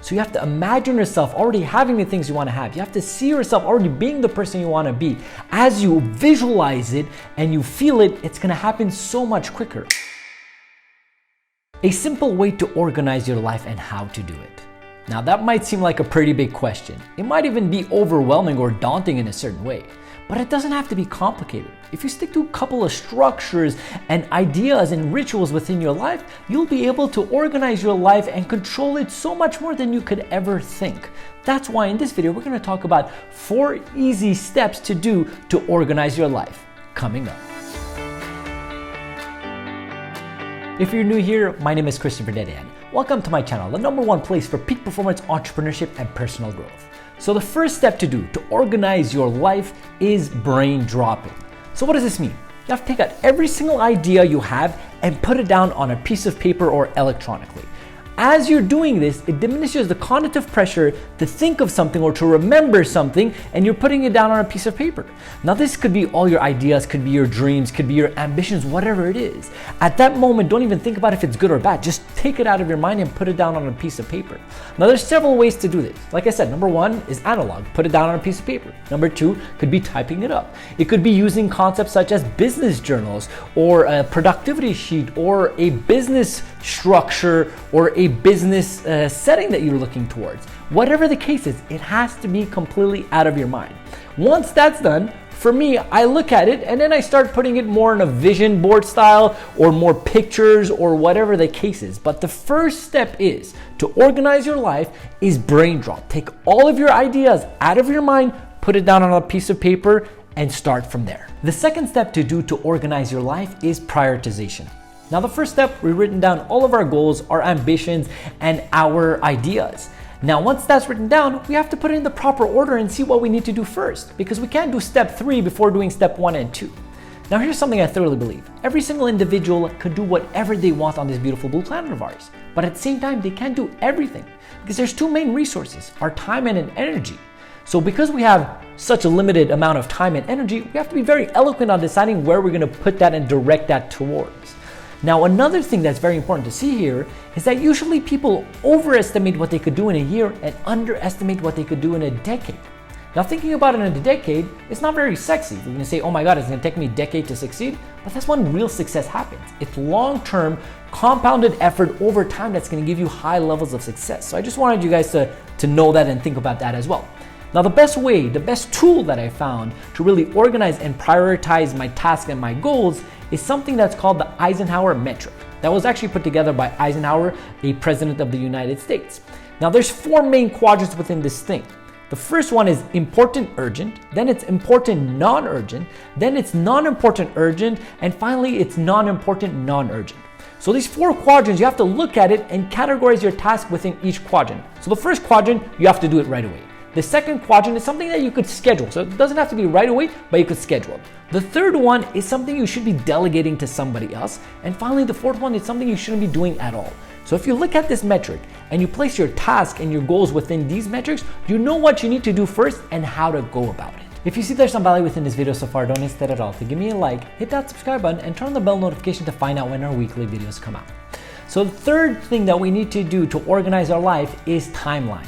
So you have to imagine yourself already having the things you want to have. You have to see yourself already being the person you want to be. As you visualize it and you feel it, it's going to happen so much quicker. A simple way to organize your life and how to do it. Now that might seem like a pretty big question. It might even be overwhelming or daunting in a certain way, but it doesn't have to be complicated. If you stick to a couple of structures and ideas and rituals within your life, you'll be able to organize your life and control it so much more than you could ever think. That's why in this video, we're going to talk about 4 easy steps to do to organize your life coming up. If you're new here, my name is Dedeyan. Welcome to my channel, the #1 place for peak performance entrepreneurship and personal growth. So the first step to do to organize your life is brain dropping. So what does this mean? You have to take out every single idea you have and put it down on a piece of paper or electronically. As you're doing this, it diminishes the cognitive pressure to think of something or to remember something, and you're putting it down on a piece of paper. Now this could be all your ideas, could be your dreams, could be your ambitions, whatever it is. At that moment, don't even think about if it's good or bad. Just take it out of your mind and put it down on a piece of paper. Now there's several ways to do this. Like I said, #1 is analog, put it down on a piece of paper. #2 could be typing it up. It could be using concepts such as business journals or a productivity sheet or a business structure or a business setting that you're looking towards. Whatever the case is, it has to be completely out of your mind. Once that's done, for me, I look at it and then I start putting it more in a vision board style or more pictures or whatever the case is. But the first step is to organize your life is brain drop. Take all of your ideas out of your mind, put it down on a piece of paper and start from there. The second step to do to organize your life is prioritization. Now the first step, we've written down all of our goals, our ambitions, and our ideas. Now once that's written down, we have to put it in the proper order and see what we need to do first, because we can't do step 3 before doing step 1 and 2. Now here's something I thoroughly believe. Every single individual could do whatever they want on this beautiful blue planet of ours, but at the same time, they can't do everything because there's 2 main resources, our time and energy. So because we have such a limited amount of time and energy, we have to be very eloquent on deciding where we're gonna put that and direct that towards. Now, another thing that's very important to see here is that usually people overestimate what they could do in a year and underestimate what they could do in a decade. Now, thinking about it in a decade, it's not very sexy. You're gonna say, oh my God, it's gonna take me a decade to succeed, but that's when real success happens. It's long-term, compounded effort over time that's gonna give you high levels of success. So I just wanted you guys to know that and think about that as well. Now, the best way, the best tool that I found to really organize and prioritize my tasks and my goals is something that's called the Eisenhower metric. That was actually put together by Eisenhower, a president of the United States. Now, there's 4 main quadrants within this thing. The first one is important urgent, then it's important non-urgent, then it's non-important urgent, and finally it's non-important non-urgent. So these 4 quadrants, you have to look at it and categorize your task within each quadrant. So the first quadrant, you have to do it right away. The second quadrant is something that you could schedule. So it doesn't have to be right away, but you could schedule it. The third one is something you should be delegating to somebody else. And finally, the fourth one is something you shouldn't be doing at all. So if you look at this metric and you place your task and your goals within these metrics, you know what you need to do first and how to go about it. If you see there's some value within this video so far, don't hesitate at all to give me a like, hit that subscribe button, and turn on the bell notification to find out when our weekly videos come out. So the third thing that we need to do to organize our life is timelines.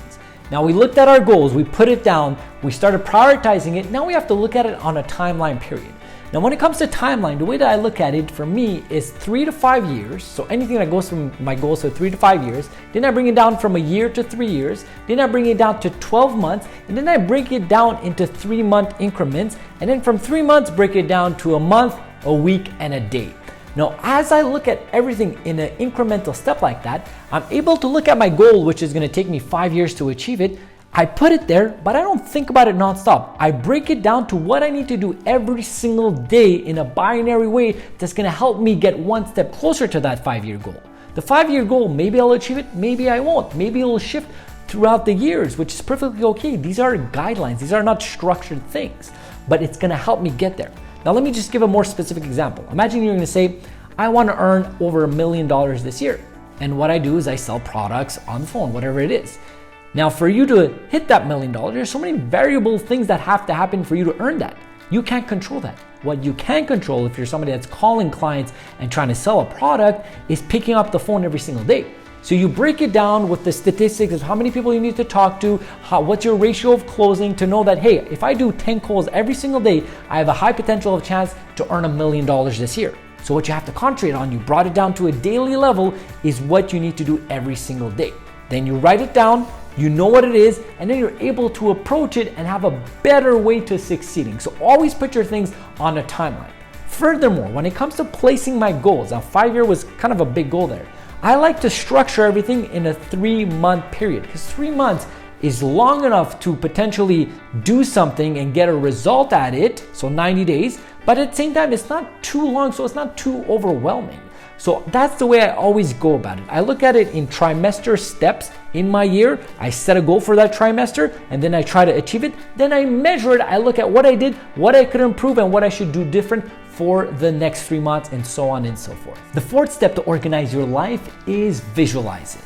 Now we looked at our goals, we put it down, we started prioritizing it. Now we have to look at it on a timeline period. Now when it comes to timeline, the way that I look at it for me is 3 to 5 years. So anything that goes from my goals to 3 to 5 years, then I bring it down from a year to 3 years, then I bring it down to 12 months, and then I break it down into 3-month increments. And then from 3 months, break it down to a month, a week, and a day. Now, as I look at everything in an incremental step like that, I'm able to look at my goal, which is going to take me 5 years to achieve it. I put it there, but I don't think about it nonstop. I break it down to what I need to do every single day in a binary way that's going to help me get 1 step closer to that 5-year goal. The 5-year goal, maybe I'll achieve it, maybe I won't. Maybe it'll shift throughout the years, which is perfectly okay. These are guidelines. These are not structured things, but it's going to help me get there. Now, let me just give a more specific example. Imagine you're going to say, I want to earn over $1 million this year. And what I do is I sell products on the phone, whatever it is. Now, for you to hit that $1 million, there's so many variable things that have to happen for you to earn that. You can't control that. What you can control, if you're somebody that's calling clients and trying to sell a product, is picking up the phone every single day. So you break it down with the statistics of how many people you need to talk to, what's your ratio of closing, to know that, hey, if I do 10 calls every single day, I have a high potential of chance to earn $1 million this year. So what you have to concentrate on, you brought it down to a daily level, is what you need to do every single day. Then you write it down, you know what it is, and then you're able to approach it and have a better way to succeeding. So always put your things on a timeline. Furthermore, when it comes to placing my goals, now 5-year was kind of a big goal there. I like to structure everything in a 3-month period, because 3 months is long enough to potentially do something and get a result at it, so 90 days, but at the same time, it's not too long, so it's not too overwhelming. So that's the way I always go about it. I look at it in trimester steps in my year. I set a goal for that trimester, and then I try to achieve it. Then I measure it. I look at what I did, what I could improve, and what I should do different for the next 3 months, and so on and so forth. The fourth step to organize your life is visualize it.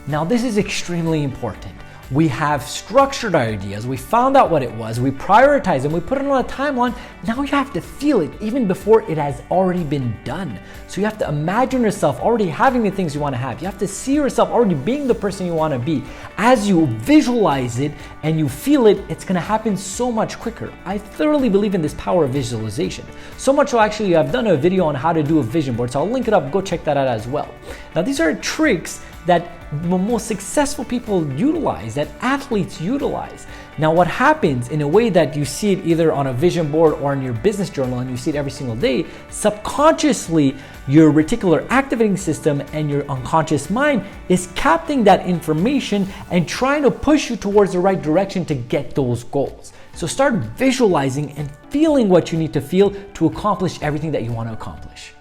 Now, this is extremely important. We have structured our ideas, we found out what it was, we prioritize and we put it on a timeline. Now you have to feel it even before it has already been done. So you have to imagine yourself already having the things you want to have. You have to see yourself already being the person you want to be. As you visualize it and you feel it, it's going to happen so much quicker. I thoroughly believe in this power of visualization. So much so, actually, I've done a video on how to do a vision board, so I'll link it up, go check that out as well. Now, these are tricks that the most successful people utilize, that athletes utilize. Now, what happens in a way that you see it either on a vision board or in your business journal, and you see it every single day, subconsciously, your reticular activating system and your unconscious mind is capturing that information and trying to push you towards the right direction to get those goals. So start visualizing and feeling what you need to feel to accomplish everything that you want to accomplish.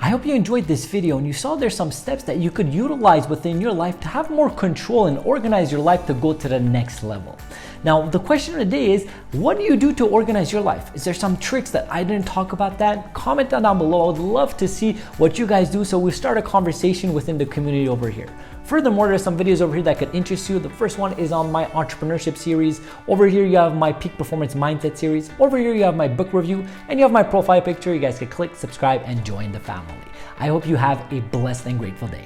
I hope you enjoyed this video and you saw there's some steps that you could utilize within your life to have more control and organize your life to go to the next level. Now, the question of the day is, what do you do to organize your life? Is there some tricks that I didn't talk about that? Comment down below. I would love to see what you guys do so we start a conversation within the community over here. Furthermore, there's some videos over here that could interest you. The first one is on my entrepreneurship series. Over here, you have my peak performance mindset series. Over here, you have my book review, and you have my profile picture. You guys can click, subscribe, and join the family. I hope you have a blessed and grateful day.